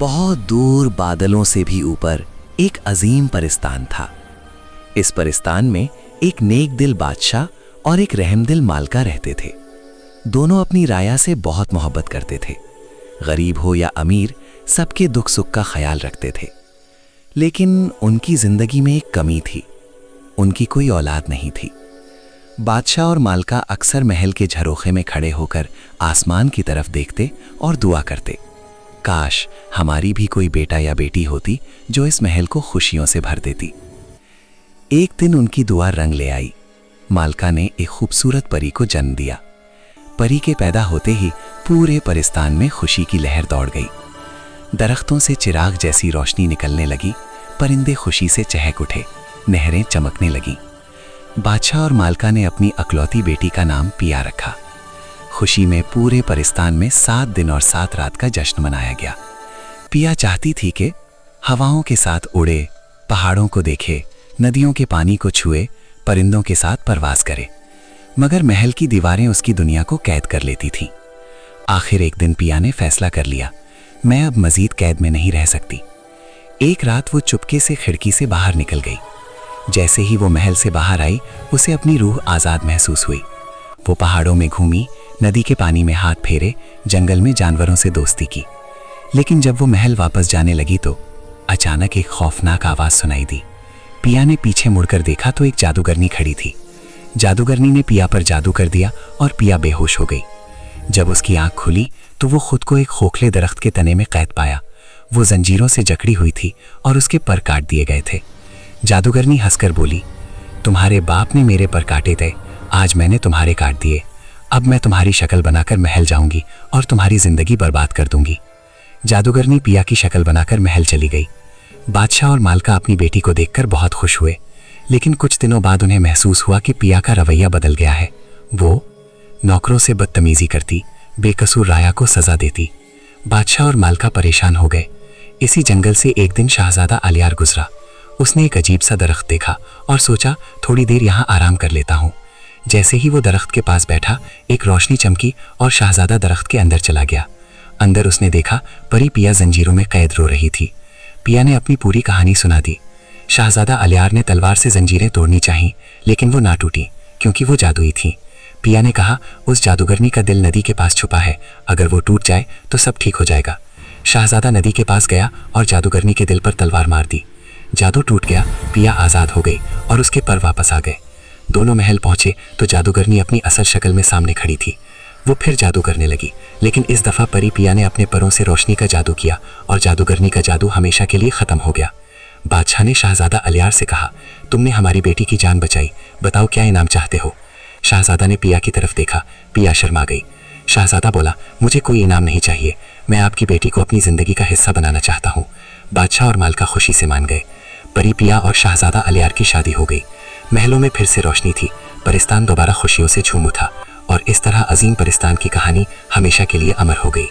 बहुत दूर बादलों से भी ऊपर एक अजीम परिस्तान था। इस परिस्तान में एक नेक दिल बादशाह और एक रहमदिल मालका रहते थे। दोनों अपनी राया से बहुत मोहब्बत करते थे। गरीब हो या अमीर, सबके दुख सुख का ख्याल रखते थे। लेकिन उनकी जिंदगी में एक कमी थी, उनकी कोई औलाद नहीं थी। बादशाह और मालका अक्सर महल के झरोखे में खड़े होकर आसमान की तरफ देखते और दुआ करते, काश हमारी भी कोई बेटा या बेटी होती जो इस महल को खुशियों से भर देती। एक दिन उनकी दुआ रंग ले आई। मालका ने एक खूबसूरत परी को जन्म दिया। परी के पैदा होते ही पूरे परिस्तान में खुशी की लहर दौड़ गई। दरख्तों से चिराग जैसी रोशनी निकलने लगी, परिंदे खुशी से चहक उठे, नहरें चमकने लगीं। बादशाह और मालका ने अपनी अकलौती बेटी का नाम पिया रखा। खुशी में पूरे परिस्तान में 7 दिन और 7 रात का जश्न मनाया गया। पिया चाहती थी कि हवाओं के साथ उड़े, पहाड़ों को देखे, नदियों के पानी को छुए, परिंदों के साथ परवास करे, मगर महल की दीवारें उसकी दुनिया को कैद कर लेती थीं। आखिर एक दिन पिया ने फैसला कर लिया, मैं अब मजीद कैद में नहीं रह सकती। एक रात वो चुपके से खिड़की से बाहर निकल गई। जैसे ही वो महल से बाहर आई, उसे अपनी रूह आज़ाद महसूस हुई। वो पहाड़ों में घूमी, नदी के पानी में हाथ फेरे, जंगल में जानवरों से दोस्ती की। लेकिन जब वो महल वापस जाने लगी तो अचानक एक खौफनाक आवाज़ सुनाई दी। पिया ने पीछे मुड़कर देखा तो एक जादूगरनी खड़ी थी। जादूगरनी ने पिया पर जादू कर दिया और पिया बेहोश हो गई। जब उसकी आंख खुली तो वो खुद को एक खोखले दरख्त के तने में कैद पाया। वो जंजीरों से जकड़ी हुई थी और उसके पर काट दिए गए थे। जादूगरनी हंसकर बोली, तुम्हारे बाप ने मेरे पर काटे थे, आज मैंने तुम्हारे काट दिए। अब मैं तुम्हारी शक्ल बनाकर महल जाऊंगी और तुम्हारी जिंदगी बर्बाद कर दूंगी। जादूगरनी पिया की शक्ल बनाकर महल चली गई। बादशाह और मालका अपनी बेटी को देखकर बहुत खुश हुए, लेकिन कुछ दिनों बाद उन्हें महसूस हुआ कि पिया का रवैया बदल गया है। वो नौकरों से बदतमीजी करती, बेकसूर राया को सजा देती। बादशाह और मालका परेशान हो गए। इसी जंगल से एक दिन शहजादा अलियार गुजरा। उसने एक अजीब सा दरख्त देखा और सोचा, थोड़ी देर यहाँ आराम कर लेता हूँ। जैसे ही वो दरख्त के पास बैठा, एक रोशनी चमकी और शहजादा दरख्त के अंदर चला गया। अंदर उसने देखा परी पिया जंजीरों में कैद रो रही थी। पिया ने अपनी पूरी कहानी सुना दी। शहजादा अलियार ने तलवार से जंजीरें तोड़नी चाहीं, लेकिन वो ना टूटी क्योंकि वो जादुई थी। पिया ने कहा, उस जादूगरनी का दिल नदी के पास छुपा है, अगर वो टूट जाए तो सब ठीक हो जाएगा। शहजादा नदी के पास गया और जादूगरनी के दिल पर तलवार मार दी। जादू टूट गया, पिया आज़ाद हो गई और उसके पर वापस आ गए। दोनों महल पहुंचे तो जादूगरनी अपनी असल शक्ल में सामने खड़ी थी। वो फिर जादू करने लगी, लेकिन इस दफ़ा परी पिया ने अपने परों से रोशनी का जादू किया और जादूगरनी का जादू हमेशा के लिए ख़त्म हो गया। बादशाह ने शहजादा अलियार से कहा, तुमने हमारी बेटी की जान बचाई, बताओ क्या इनाम चाहते हो। शहजादा ने पिया की तरफ देखा। पिया शर्मा गई। शहजादा बोला, मुझे कोई इनाम नहीं चाहिए, मैं आपकी बेटी को अपनी ज़िंदगी का हिस्सा बनाना चाहता हूँ। बादशाह और मालका खुशी से मान गए। परी पिया और शहजादा अलियार की शादी हो गई। महलों में फिर से रोशनी थी, परिस्तान दोबारा खुशियों से झूम उठा और इस तरह अजीम परिस्तान की कहानी हमेशा के लिए अमर हो गई।